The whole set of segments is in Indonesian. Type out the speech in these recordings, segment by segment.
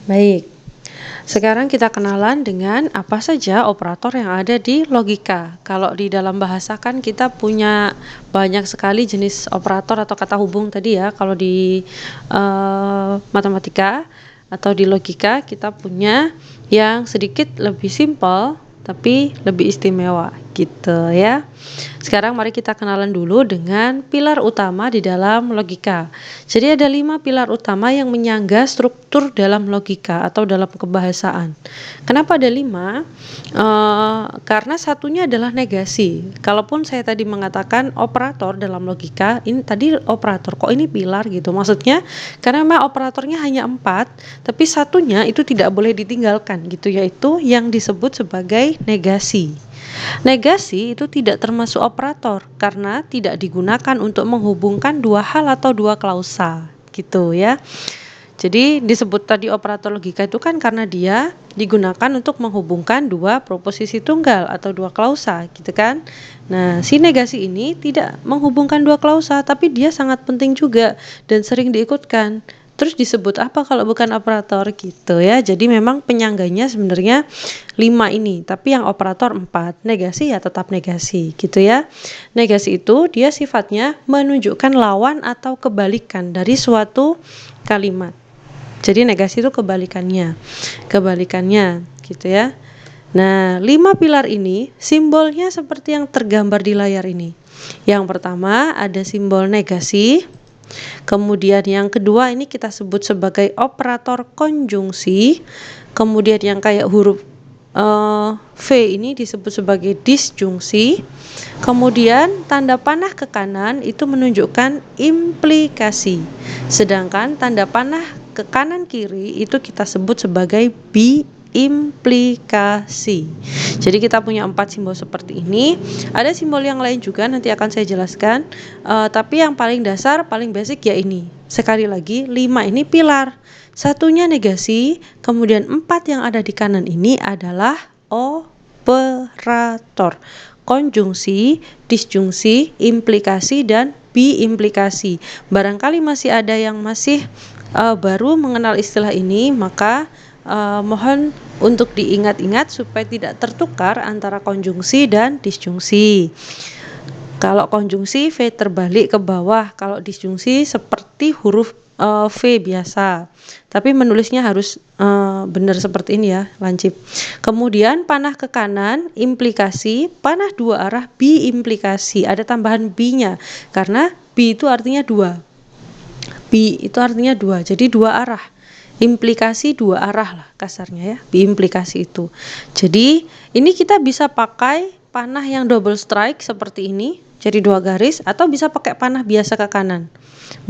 Baik, sekarang kita kenalan dengan apa saja operator yang ada di logika. Kalau di dalam bahasa kan kita punya banyak sekali jenis operator atau kata hubung tadi ya. Kalau di matematika atau di logika kita punya yang sedikit lebih simpel tapi lebih istimewa gitu ya. Sekarang mari kita kenalan dulu dengan pilar utama di dalam logika. Jadi ada 5 pilar utama yang menyangga struktur dalam logika atau dalam kebahasaan. Kenapa ada 5? Karena satunya adalah negasi. Kalaupun saya tadi mengatakan operator dalam logika, ini tadi operator, kok ini pilar gitu. Maksudnya karena memang operatornya hanya 4, tapi satunya itu tidak boleh ditinggalkan gitu, yaitu yang disebut sebagai negasi. Negasi itu tidak termasuk operator karena tidak digunakan untuk menghubungkan dua hal atau dua klausa gitu ya. Jadi disebut tadi operator logika itu kan karena dia digunakan untuk menghubungkan dua proposisi tunggal atau dua klausa gitu kan. Nah, si negasi ini tidak menghubungkan dua klausa tapi dia sangat penting juga dan sering diikutkan. Terus disebut apa kalau bukan operator gitu ya. Jadi memang penyangganya sebenarnya 5 ini, tapi yang operator 4. Negasi ya tetap negasi gitu ya. Negasi itu dia sifatnya menunjukkan lawan atau kebalikan dari suatu kalimat. Jadi negasi itu kebalikannya gitu ya. Nah, 5 pilar ini simbolnya seperti yang tergambar di layar ini. Yang pertama ada simbol negasi. Kemudian yang kedua ini kita sebut sebagai operator konjungsi. Kemudian yang kayak huruf V ini disebut sebagai disjungsi. Kemudian tanda panah ke kanan itu menunjukkan implikasi. Sedangkan tanda panah ke kanan kiri itu kita sebut sebagai biimplikasi. Jadi kita punya 4 simbol seperti ini. Ada simbol yang lain juga nanti akan saya jelaskan. Tapi yang paling dasar, paling basic ya ini. Sekali lagi 5 ini pilar. Satunya negasi, kemudian 4 yang ada di kanan ini adalah operator. Konjungsi, disjungsi, implikasi, dan biimplikasi. Barangkali masih ada yang masih baru mengenal istilah ini, maka mohon untuk diingat-ingat supaya tidak tertukar antara konjungsi dan disjungsi. Kalau konjungsi V terbalik ke bawah, kalau disjungsi seperti huruf V biasa. Tapi menulisnya harus benar seperti ini ya, lancip. Kemudian panah ke kanan, implikasi, panah dua arah, biimplikasi. Ada tambahan B-nya karena B itu artinya 2. Bi itu artinya 2, jadi 2 arah. Implikasi 2 arah lah kasarnya ya, biimplikasi itu. Jadi ini kita bisa pakai panah yang double strike seperti ini, jadi 2 garis, atau bisa pakai panah biasa ke kanan.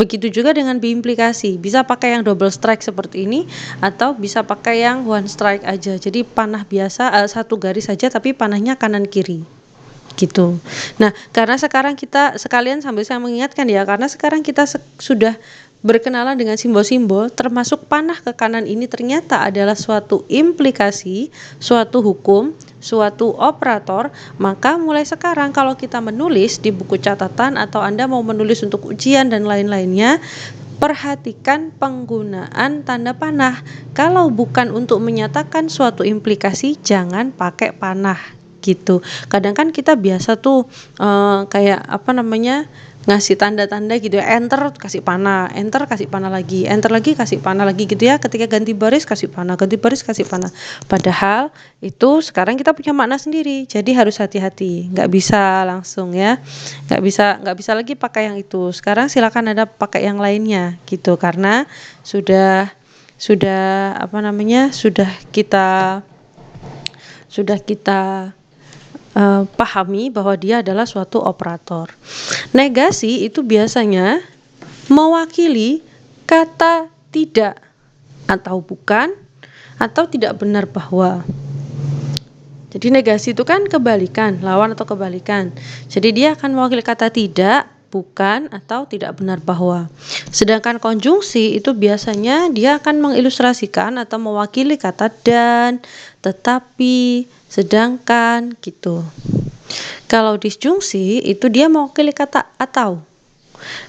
Begitu juga dengan biimplikasi, bisa pakai yang double strike seperti ini, atau bisa pakai yang one strike aja. Jadi panah biasa 1 garis saja tapi panahnya kanan kiri. Gitu. Nah, karena sekarang kita sekalian sambil saya mengingatkan ya, karena sekarang kita sudah berkenalan dengan simbol-simbol, termasuk panah ke kanan ini ternyata adalah suatu implikasi, suatu hukum, suatu operator. Maka mulai sekarang kalau kita menulis di buku catatan atau Anda mau menulis untuk ujian dan lain-lainnya, perhatikan penggunaan tanda panah. Kalau bukan untuk menyatakan suatu implikasi, jangan pakai panah gitu. Kadang kan kita biasa tuh kayak apa namanya, ngasih tanda-tanda gitu ya, enter kasih panah, enter kasih panah lagi, enter lagi kasih panah lagi gitu ya. Ketika ganti baris kasih panah, ganti baris kasih panah. Padahal itu sekarang kita punya makna sendiri. Jadi harus hati-hati, nggak bisa langsung ya, nggak bisa lagi pakai yang itu. Sekarang silakan Anda pakai yang lainnya gitu, karena sudah apa namanya, sudah kita pahami bahwa dia adalah suatu operator. Negasi itu biasanya mewakili kata tidak atau bukan atau tidak benar bahwa. Jadi negasi itu kan kebalikan, lawan atau kebalikan. Jadi dia akan mewakili kata tidak, bukan, atau tidak benar bahwa. Sedangkan konjungsi itu biasanya dia akan mengilustrasikan atau mewakili kata dan, tetapi, sedangkan gitu. Kalau disjungsi itu dia mewakili kata atau.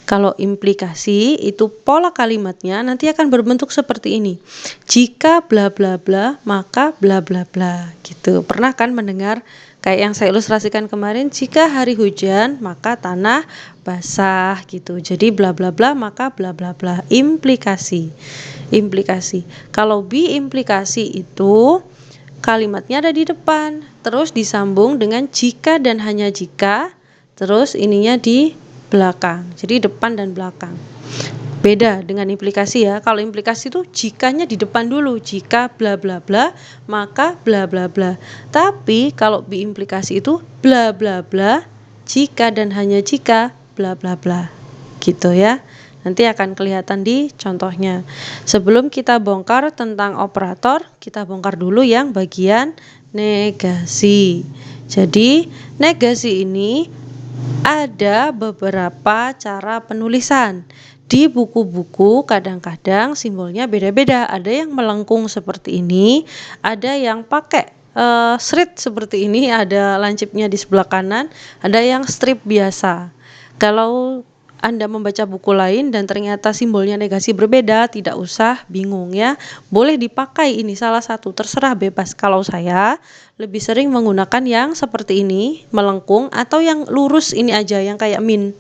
Kalau implikasi itu pola kalimatnya nanti akan berbentuk seperti ini. Jika bla bla bla, maka bla bla bla gitu. Pernah kan mendengar kayak yang saya ilustrasikan kemarin, jika hari hujan maka tanah basah gitu. Jadi bla bla bla maka bla bla bla. Implikasi. Implikasi. Kalau biimplikasi itu kalimatnya ada di depan, terus disambung dengan jika dan hanya jika, terus ininya di belakang. Jadi depan dan belakang. Beda dengan implikasi ya. Kalau implikasi itu jikanya di depan dulu. Jika bla bla bla, maka bla bla bla. Tapi kalau biimplikasi itu bla bla bla, jika dan hanya jika bla bla bla. Gitu ya. Nanti akan kelihatan di contohnya. Sebelum kita bongkar tentang operator, kita bongkar dulu yang bagian negasi. Jadi, negasi ini ada beberapa cara penulisan. Di buku-buku kadang-kadang simbolnya beda-beda. Ada yang melengkung seperti ini, ada yang pakai srit seperti ini, ada lancipnya di sebelah kanan, ada yang strip biasa. Kalau Anda membaca buku lain dan ternyata simbolnya negasi berbeda, tidak usah bingung ya. Boleh dipakai ini salah satu, terserah bebas. Kalau saya lebih sering menggunakan yang seperti ini, melengkung, atau yang lurus ini aja, yang kayak min.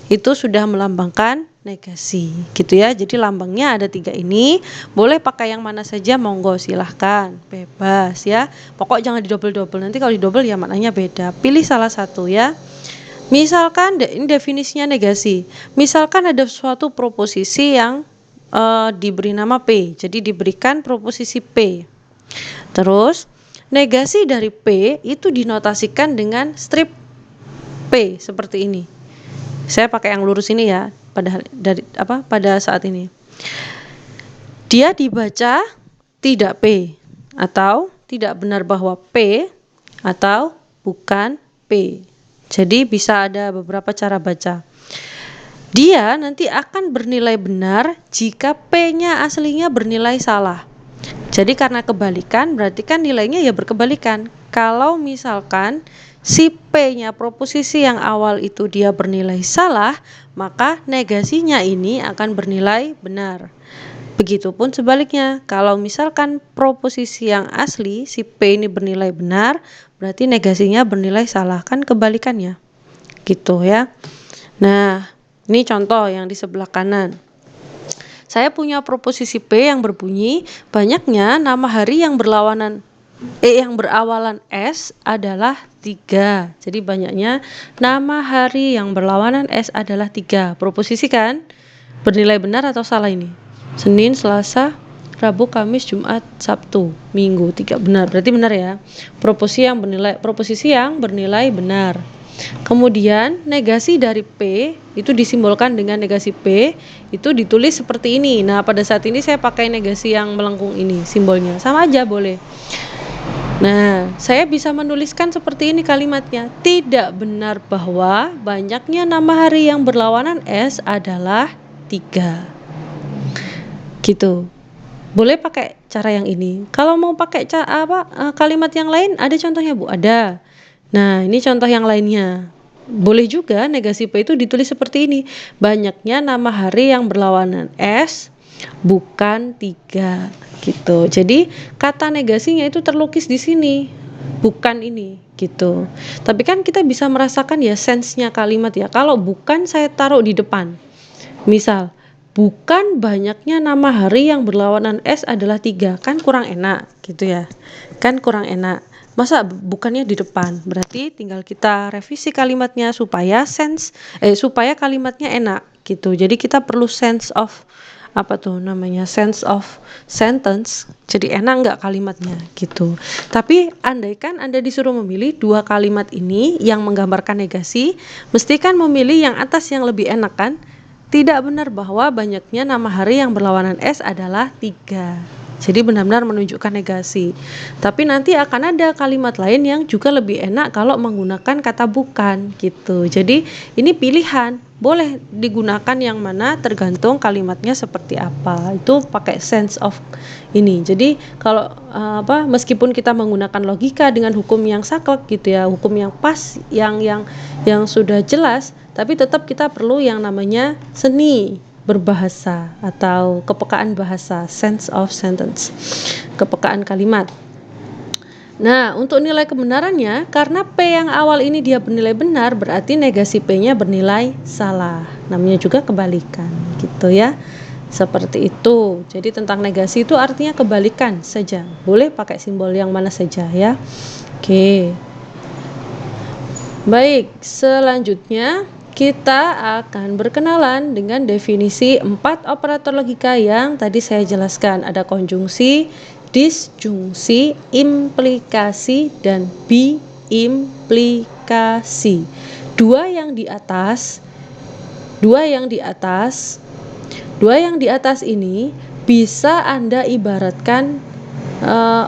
Itu sudah melambangkan negasi gitu ya. Jadi lambangnya ada 3 ini. Boleh pakai yang mana saja, monggo silahkan, bebas ya. Pokok jangan didobel-dobel, nanti kalau didobel ya maknanya beda. Pilih salah satu ya. Misalkan ini definisinya negasi. Misalkan ada suatu proposisi yang diberi nama P. Jadi diberikan proposisi P. Terus negasi dari P itu dinotasikan dengan strip P seperti ini. Saya pakai yang lurus ini ya pada saat ini. Dia dibaca tidak P, atau tidak benar bahwa P, atau bukan P. Jadi bisa ada beberapa cara baca. Dia nanti akan bernilai benar jika P-nya aslinya bernilai salah. Jadi karena kebalikan berarti kan nilainya ya berkebalikan. Kalau misalkan si P-nya proposisi yang awal itu dia bernilai salah, maka negasinya ini akan bernilai benar. Begitupun sebaliknya, kalau misalkan proposisi yang asli si P ini bernilai benar, berarti negasinya bernilai salah, kan kebalikannya. Gitu ya. Nah, ini contoh yang di sebelah kanan. Saya punya proposisi P yang berbunyi banyaknya nama hari yang berawalan S adalah 3. Jadi banyaknya nama hari yang berlawanan S adalah 3. Proposisi kan? Bernilai benar atau salah ini? Senin, Selasa, Rabu, Kamis, Jumat, Sabtu, Minggu, 3. Benar, berarti benar ya. Proposisi yang bernilai benar. Kemudian negasi dari P itu disimbolkan dengan negasi P, itu ditulis seperti ini. Nah, pada saat ini saya pakai negasi yang melengkung ini, simbolnya sama aja boleh. Nah, saya bisa menuliskan seperti ini kalimatnya. Tidak benar bahwa banyaknya nama hari yang berlawanan S adalah 3. Gitu. Boleh pakai cara yang ini. Kalau mau pakai kalimat yang lain, ada contohnya Bu? Ada. Nah, ini contoh yang lainnya. Boleh juga negasi P itu ditulis seperti ini. Banyaknya nama hari yang berlawanan S bukan 3 gitu. Jadi kata negasinya itu terlukis di sini, bukan ini gitu. Tapi kan kita bisa merasakan ya sense-nya kalimat ya. Kalau bukan saya taruh di depan. Misal, bukan banyaknya nama hari yang berlawanan S adalah 3, kan kurang enak gitu ya. Kan kurang enak. Masa bukannya di depan? Berarti tinggal kita revisi kalimatnya supaya supaya kalimatnya enak gitu. Jadi kita perlu sense of sense of sentence. Jadi enak nggak kalimatnya gitu. Tapi andaikan Anda disuruh memilih 2 kalimat ini yang menggambarkan negasi, mesti kan memilih yang atas yang lebih enak kan? Tidak benar bahwa banyaknya nama hari yang berlawanan S adalah 3. Jadi benar-benar menunjukkan negasi. Tapi nanti akan ada kalimat lain yang juga lebih enak kalau menggunakan kata bukan gitu. Jadi ini pilihan. boleh digunakan yang mana tergantung kalimatnya seperti apa. Itu pakai sense of ini. Jadi kalau meskipun kita menggunakan logika dengan hukum yang saklek gitu ya, hukum yang pas, yang sudah jelas, tapi tetap kita perlu yang namanya seni berbahasa atau kepekaan bahasa, sense of sentence, kepekaan kalimat. Nah, untuk nilai kebenarannya, karena P yang awal ini dia bernilai benar, berarti negasi P-nya bernilai salah. Namanya juga kebalikan, gitu ya. Seperti itu. Jadi tentang negasi itu artinya kebalikan saja. Boleh pakai simbol yang mana saja ya. Oke. Baik, selanjutnya kita akan berkenalan dengan definisi 4 operator logika yang tadi saya jelaskan. Ada konjungsi, disjungsi, implikasi, dan biimplikasi. Dua yang di atas ini bisa Anda ibaratkan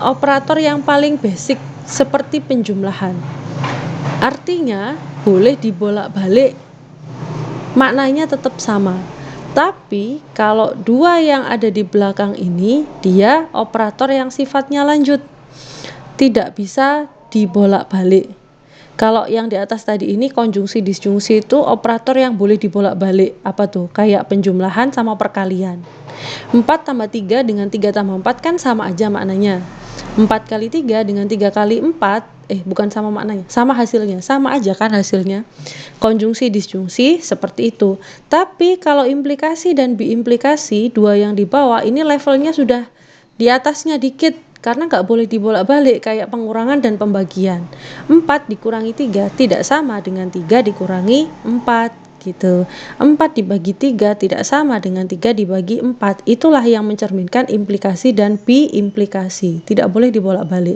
operator yang paling basic seperti penjumlahan. Artinya boleh dibolak-balik, maknanya tetap sama. Tapi kalau dua yang ada di belakang ini, dia operator yang sifatnya lanjut, tidak bisa dibolak-balik. Kalau yang di atas tadi ini konjungsi disjungsi itu operator yang boleh dibolak-balik. Apa tuh? Kayak penjumlahan sama perkalian. 4 tambah 3 dengan 3 tambah 4 kan sama aja maknanya. 4 kali 3 dengan 3 kali 4 bukan sama maknanya, sama hasilnya, sama aja kan hasilnya. Konjungsi disjungsi seperti itu. Tapi kalau implikasi dan biimplikasi, dua yang di bawah ini levelnya sudah di atasnya dikit, karena nggak boleh dibolak-balik kayak pengurangan dan pembagian. 4 dikurangi 3 tidak sama dengan 3 dikurangi 4 gitu. 4 dibagi 3 tidak sama dengan 3 dibagi 4. Itulah yang mencerminkan implikasi dan biimplikasi. Tidak boleh dibolak-balik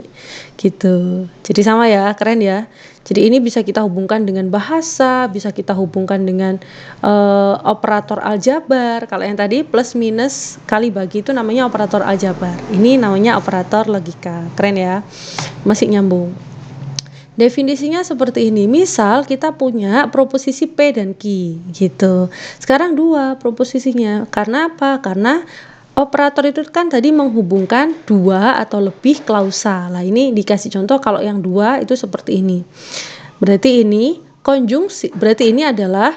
gitu. Jadi sama ya, keren ya. Jadi ini bisa kita hubungkan dengan bahasa, bisa kita hubungkan dengan operator aljabar. Kalau yang tadi plus minus kali bagi itu namanya operator aljabar. Ini namanya operator logika. Keren ya. Masih nyambung. Definisinya seperti ini. Misal kita punya proposisi P dan Q gitu. Sekarang dua proposisinya. Karena apa? Karena operator itu kan tadi menghubungkan dua atau lebih klausa. Lah ini dikasih contoh kalau yang dua itu seperti ini. Berarti ini konjungsi. Berarti ini adalah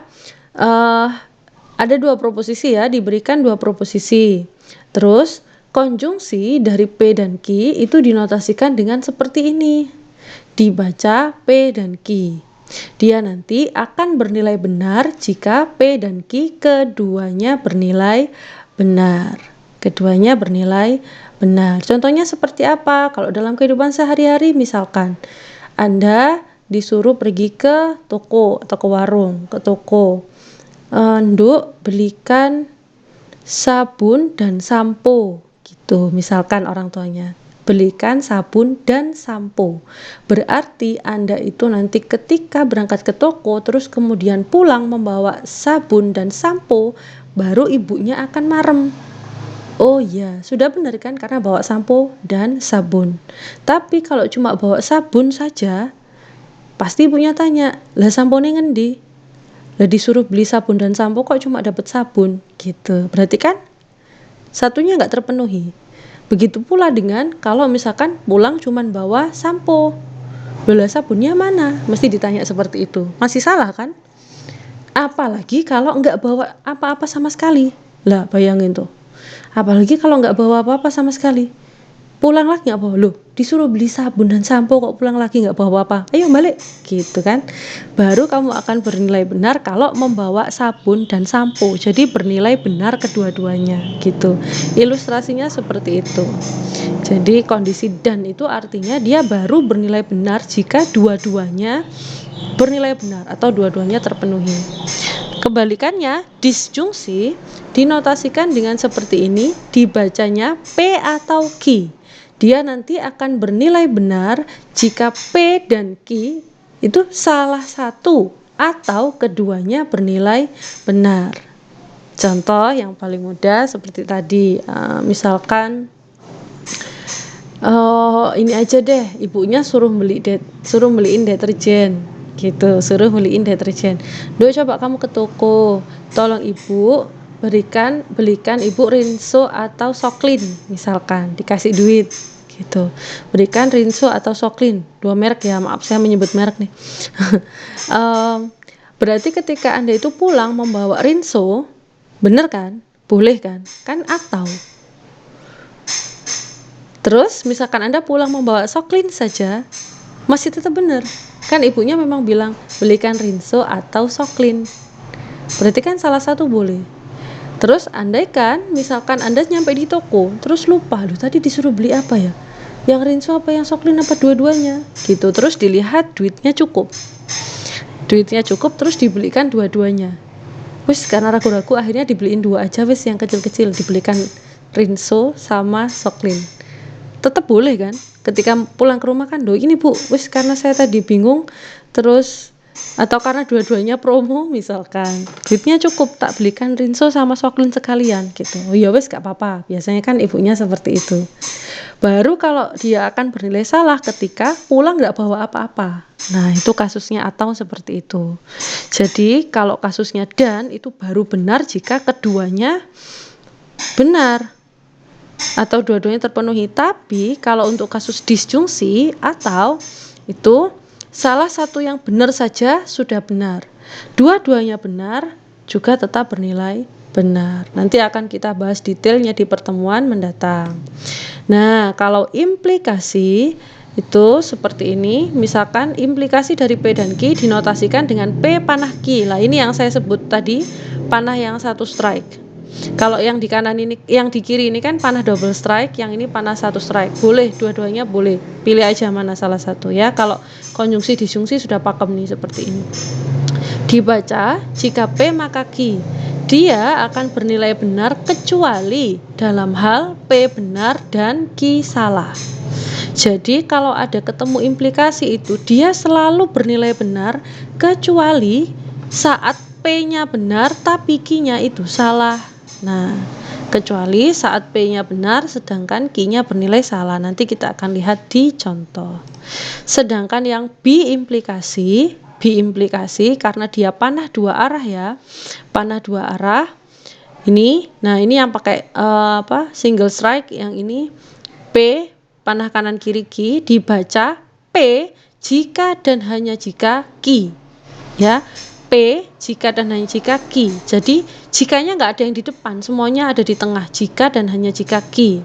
ada dua proposisi ya. Diberikan dua proposisi. Terus konjungsi dari P dan Q itu dinotasikan dengan seperti ini. Dibaca P dan Q. Dia nanti akan bernilai benar jika P dan Q keduanya bernilai benar. Keduanya bernilai benar. Contohnya seperti apa? Kalau dalam kehidupan sehari-hari misalkan Anda disuruh pergi ke toko atau ke warung, ke toko. Nduk belikan sabun dan sampo gitu. Misalkan orang tuanya. Belikan sabun dan sampo. Berarti Anda itu nanti ketika berangkat ke toko terus kemudian pulang membawa sabun dan sampo, baru ibunya akan marem. Oh iya, sudah benar kan karena bawa sampo dan sabun. Tapi kalau cuma bawa sabun saja, pasti ibunya tanya, "Lah sampone ngendi?" Lah disuruh beli sabun dan sampo kok cuma dapat sabun gitu. Berarti kan satunya nggak terpenuhi. Begitu pula dengan kalau misalkan pulang cuman bawa sampo. Loh sabunnya mana? Mesti ditanya seperti itu. Masih salah kan? Apalagi kalau nggak bawa apa-apa sama sekali. Lah bayangin tuh. Apalagi kalau nggak bawa apa-apa sama sekali. Pulang lagi nggak bawa. Loh disuruh beli sabun dan sampo kok pulang lagi nggak bawa apa. Ayo balik. Gitu kan. Baru kamu akan bernilai benar kalau membawa sabun dan sampo. Jadi bernilai benar kedua-duanya gitu. Ilustrasinya seperti itu. Jadi kondisi dan itu artinya dia baru bernilai benar jika dua-duanya bernilai benar atau dua-duanya terpenuhi. Kebalikannya, disjungsi dinotasikan dengan seperti ini, dibacanya P atau Q. Dia nanti akan bernilai benar jika P dan Q itu salah satu atau keduanya bernilai benar. Contoh yang paling mudah seperti tadi, misalkan ini aja deh, ibunya suruh beliin deterjen. gitu, suruh beliin deterjen. Do, coba kamu ke toko, tolong ibu belikan ibu Rinso atau Soklin, misalkan dikasih duit gitu, berikan Rinso atau Soklin, 2 merek ya, maaf saya menyebut merek nih. Berarti ketika Anda itu pulang membawa Rinso, bener kan? Boleh kan? Kan atau. Terus misalkan Anda pulang membawa Soklin saja, masih tetap benar. Kan ibunya memang bilang belikan Rinso atau Soklin. Berarti kan salah satu boleh. Terus andaikan misalkan Anda nyampe di toko, terus lupa, loh tadi disuruh beli apa ya? Yang Rinso apa yang Soklin apa dua-duanya? Gitu. Terus dilihat duitnya cukup. Terus dibelikan dua-duanya. Wis karena ragu-ragu akhirnya dibeliin 2 aja, wis yang kecil-kecil dibelikan Rinso sama Soklin. Tetap boleh kan? Ketika pulang ke rumah kan, doh ini bu, wis karena saya tadi bingung, terus atau karena dua-duanya promo misalkan, duitnya cukup, tak belikan Rinso sama Soklin sekalian gitu. Oh ya wis gak apa-apa, biasanya kan ibunya seperti itu. Baru kalau dia akan bernilai salah ketika pulang gak bawa apa-apa. Nah itu kasusnya atau seperti itu. Jadi kalau kasusnya dan itu baru benar jika keduanya benar atau dua-duanya terpenuhi. Tapi kalau untuk kasus disjungsi atau itu salah satu yang benar saja sudah benar, dua-duanya benar juga tetap bernilai benar. Nanti akan kita bahas detailnya di pertemuan mendatang. Nah, kalau implikasi itu seperti ini. Misalkan implikasi dari P dan Q dinotasikan dengan P panah Q. Lah ini yang saya sebut tadi, panah yang satu strike. Kalau yang di kanan ini, yang di kiri ini kan panah double strike, yang ini panah satu strike. Boleh, dua-duanya boleh. Pilih aja mana salah satu ya. Kalau konjungsi disjungsi sudah pakem nih seperti ini. Dibaca jika P maka Q. Dia akan bernilai benar kecuali dalam hal P benar dan Q salah. Jadi kalau ada ketemu implikasi itu, dia selalu bernilai benar kecuali saat P-nya benar tapi Q-nya itu salah. Nah, kecuali saat P-nya benar sedangkan Q-nya bernilai salah. Nanti kita akan lihat di contoh. Sedangkan yang B implikasi karena dia panah 2 arah ya. Panah 2 arah. Ini, nah ini yang pakai single strike, yang ini P panah kanan kiri Q, dibaca P jika dan hanya jika Q. Ya. P jika dan hanya jika Q. Jadi jikanya nggak ada yang di depan, semuanya ada di tengah, jika dan hanya jika Q.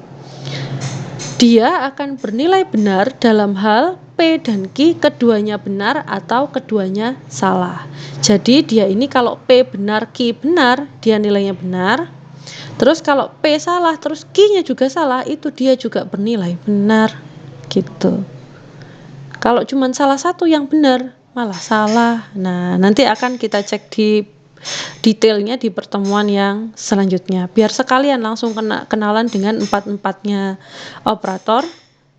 Dia akan bernilai benar dalam hal P dan Q keduanya benar atau keduanya salah. Jadi dia ini kalau P benar Q benar, dia nilainya benar. Terus kalau P salah terus Q-nya juga salah, itu dia juga bernilai benar gitu. Kalau cuma salah satu yang benar malah salah. Nah, nanti akan kita cek di detailnya di pertemuan yang selanjutnya. Biar sekalian langsung kenalan dengan 4-4-nya operator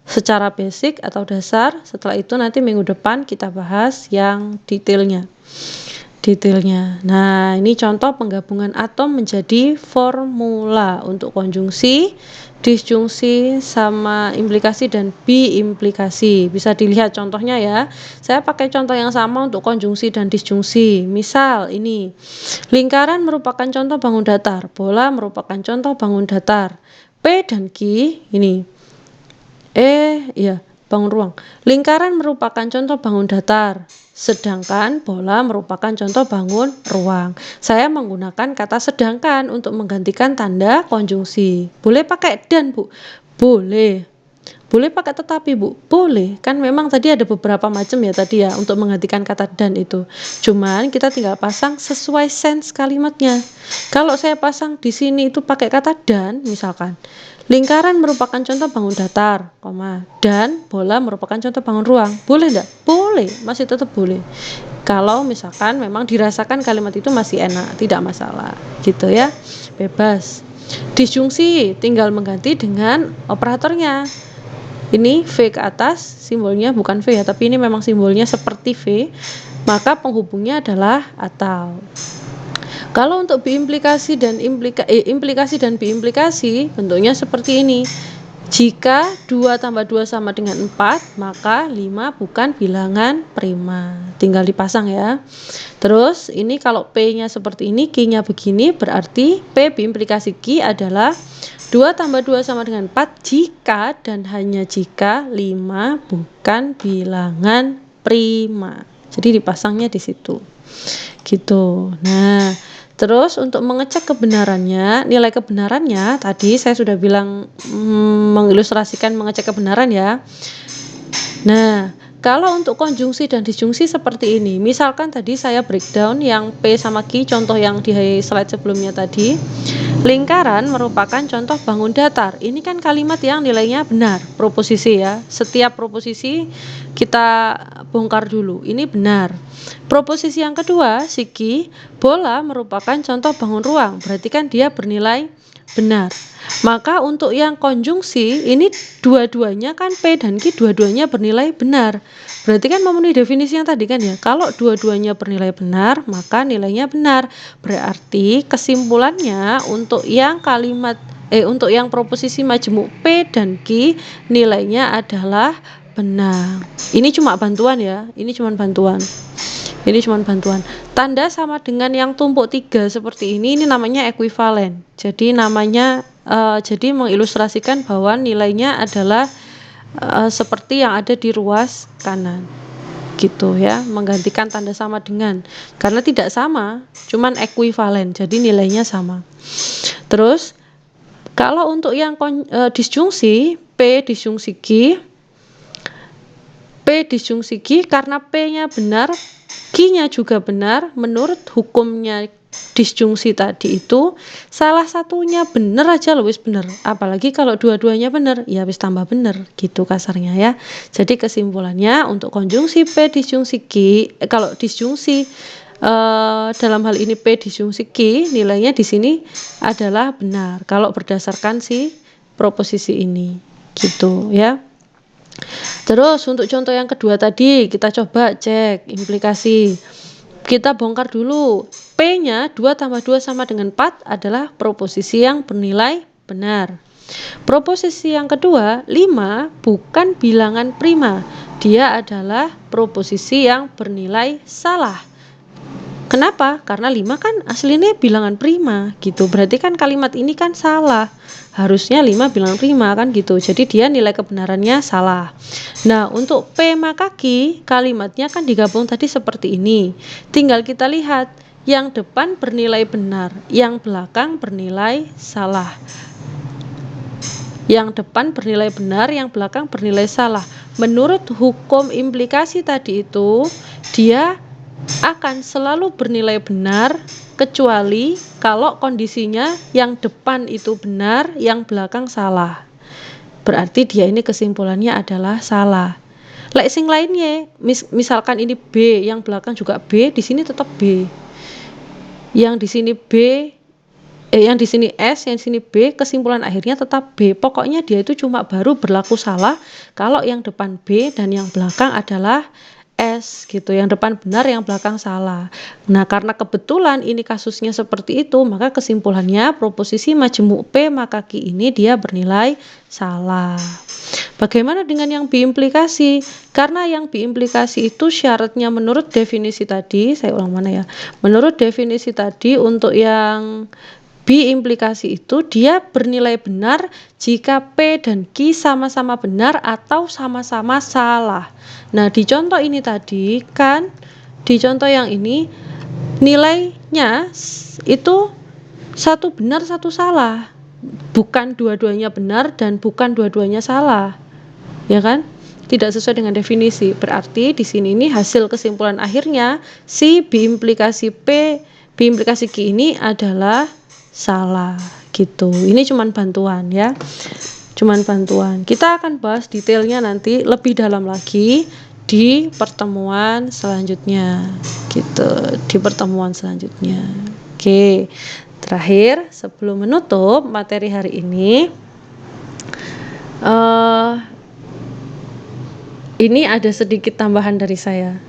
secara basic atau dasar. Setelah itu nanti minggu depan kita bahas yang detailnya. Nah, ini contoh penggabungan atom menjadi formula untuk konjungsi, disjungsi, sama implikasi dan biimplikasi. Bisa dilihat contohnya ya. Saya pakai contoh yang sama untuk konjungsi dan disjungsi. Misal ini, lingkaran merupakan contoh bangun datar, bola merupakan contoh bangun datar. P dan Q ini. Bangun ruang. Lingkaran merupakan contoh bangun datar, sedangkan bola merupakan contoh bangun ruang. Saya menggunakan kata sedangkan untuk menggantikan tanda konjungsi. Boleh pakai dan, Bu? Boleh. Boleh pakai tetapi, Bu? Boleh. Kan memang tadi ada beberapa macam ya tadi ya untuk menggantikan kata dan itu. Cuman kita tinggal pasang sesuai sense kalimatnya. Kalau saya pasang di sini itu pakai kata dan, misalkan lingkaran merupakan contoh bangun datar, dan bola merupakan contoh bangun ruang. Boleh enggak? Boleh, masih tetap boleh. Kalau misalkan memang dirasakan kalimat itu masih enak, tidak masalah. Gitu ya. Bebas. Disjungsi tinggal mengganti dengan operatornya. Ini V ke atas, simbolnya bukan V ya, tapi ini memang simbolnya seperti V. Maka penghubungnya adalah atau. Kalau untuk biimplikasi dan implikasi dan biimplikasi bentuknya seperti ini. Jika 2 tambah 2 sama dengan 4, maka 5 bukan bilangan prima. Tinggal dipasang ya. Terus ini kalau P-nya seperti ini, Q-nya begini, berarti P berimplikasi Q adalah 2 tambah 2 sama dengan 4 jika dan hanya jika 5 bukan bilangan prima. Jadi dipasangnya di situ. Gitu. Nah, terus untuk mengecek kebenarannya, nilai kebenarannya tadi saya sudah bilang mengilustrasikan mengecek kebenaran ya. Nah, kalau untuk konjungsi dan disjungsi seperti ini, misalkan tadi saya breakdown yang P sama Q, contoh yang di slide sebelumnya tadi. Lingkaran merupakan contoh bangun datar. Ini kan kalimat yang nilainya benar, proposisi ya. Setiap proposisi kita bongkar dulu, ini benar. Proposisi yang kedua, siki, bola merupakan contoh bangun ruang, berarti kan dia bernilai benar. Maka untuk yang konjungsi, ini dua-duanya kan P dan Q dua-duanya bernilai benar. Berarti kan memenuhi definisi yang tadi kan ya. Kalau dua-duanya bernilai benar, maka nilainya benar. Berarti kesimpulannya untuk yang untuk yang proposisi majemuk P dan Q nilainya adalah benar. Ini cuma bantuan ya. Ini cuma bantuan. Tanda sama dengan yang tumpuk 3 seperti ini namanya ekuivalen. Jadi namanya jadi mengilustrasikan bahwa nilainya adalah seperti yang ada di ruas kanan. Gitu ya, menggantikan tanda sama dengan. Karena tidak sama, cuman ekuivalen. Jadi nilainya sama. Terus kalau untuk yang disjungsi P disjungsi Q karena P-nya benar, Q-nya juga benar, menurut hukumnya disjungsi tadi itu salah satunya benar aja loh wis benar. Apalagi kalau dua-duanya benar, ya wis tambah benar gitu kasarnya ya. Jadi kesimpulannya untuk konjungsi P disjungsi Q, kalau disjungsi dalam hal ini P disjungsi Q, nilainya di sini adalah benar kalau berdasarkan si proposisi ini gitu ya. Terus untuk contoh yang kedua tadi kita coba cek implikasi. Kita bongkar dulu. P-nya 2 tambah 2 sama dengan 4 adalah proposisi yang bernilai benar. Proposisi yang kedua, 5 bukan bilangan prima. Dia adalah proposisi yang bernilai salah. Kenapa? Karena 5 kan aslinya bilangan prima gitu. Berarti kan kalimat ini kan salah. Harusnya 5 bilangan prima kan gitu. Jadi dia nilai kebenarannya salah. Nah, untuk P maka Q, kalimatnya kan digabung tadi seperti ini. Tinggal kita lihat, yang depan bernilai benar, yang belakang bernilai salah. Yang depan bernilai benar, yang belakang bernilai salah. Menurut hukum implikasi tadi itu, dia akan selalu bernilai benar kecuali kalau kondisinya yang depan itu benar, yang belakang salah. Berarti dia ini kesimpulannya adalah salah. Lek sing lainnya, misalkan ini B, yang belakang juga B, di sini tetap B. Yang di sini B, yang di sini S, yang di sini B, kesimpulan akhirnya tetap B. Pokoknya dia itu cuma baru berlaku salah kalau yang depan B dan yang belakang adalah S gitu, yang depan benar, yang belakang salah. Nah, karena kebetulan ini kasusnya seperti itu, maka kesimpulannya proposisi majemuk P maka Q ini dia bernilai salah. Bagaimana dengan yang biimplikasi? Karena yang biimplikasi itu syaratnya menurut definisi tadi, saya ulang mana ya? Menurut definisi tadi untuk yang biimplikasi itu dia bernilai benar jika P dan Q sama-sama benar atau sama-sama salah. Nah, di contoh ini tadi kan, di contoh yang ini nilainya itu satu benar satu salah, bukan dua-duanya benar dan bukan dua-duanya salah, ya kan? Tidak sesuai dengan definisi. Berarti di sini ini hasil kesimpulan akhirnya si biimplikasi Q ini adalah salah gitu. Ini cuman bantuan ya. Cuman bantuan. Kita akan bahas detailnya nanti lebih dalam lagi di pertemuan selanjutnya gitu. Di pertemuan selanjutnya. Oke. Terakhir sebelum menutup materi hari ini, ini ada sedikit tambahan dari saya.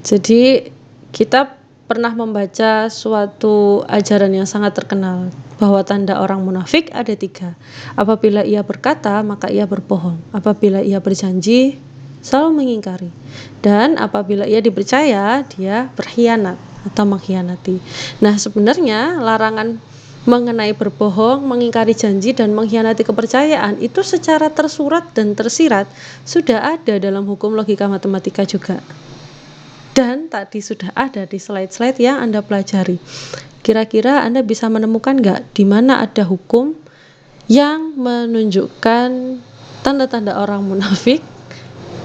Jadi kita pernah membaca suatu ajaran yang sangat terkenal bahwa tanda orang munafik ada 3. Apabila ia berkata, maka ia berbohong. Apabila ia berjanji, selalu mengingkari. Dan apabila ia dipercaya, dia berkhianat atau mengkhianati. Nah, sebenarnya larangan mengenai berbohong, mengingkari janji, dan mengkhianati kepercayaan itu secara tersurat dan tersirat sudah ada dalam hukum logika matematika juga. Dan tadi sudah ada di slide-slide yang Anda pelajari. Kira-kira Anda bisa menemukan nggak di mana ada hukum yang menunjukkan tanda-tanda orang munafik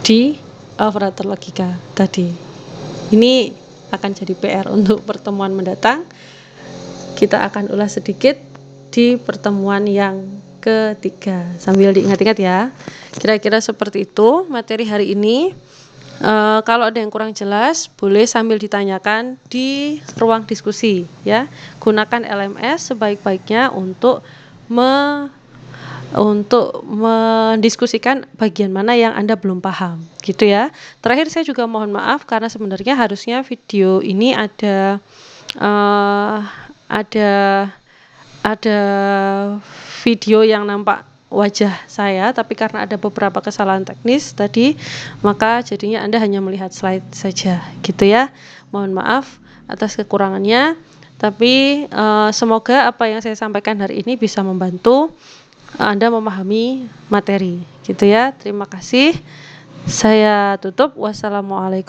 di operator logika tadi? Ini akan jadi PR untuk pertemuan mendatang. Kita akan ulas sedikit di pertemuan yang ketiga. Sambil diingat-ingat ya. Kira-kira seperti itu materi hari ini. Kalau ada yang kurang jelas, boleh sambil ditanyakan di ruang diskusi ya. Gunakan LMS sebaik-baiknya untuk mendiskusikan bagian mana yang Anda belum paham, gitu ya. Terakhir saya juga mohon maaf karena sebenarnya harusnya video ini ada video yang nampak wajah saya, tapi karena ada beberapa kesalahan teknis tadi, maka jadinya Anda hanya melihat slide saja, gitu ya. Mohon maaf atas kekurangannya, tapi semoga apa yang saya sampaikan hari ini bisa membantu Anda memahami materi, gitu ya. Terima kasih. Saya tutup. Wassalamualaikum.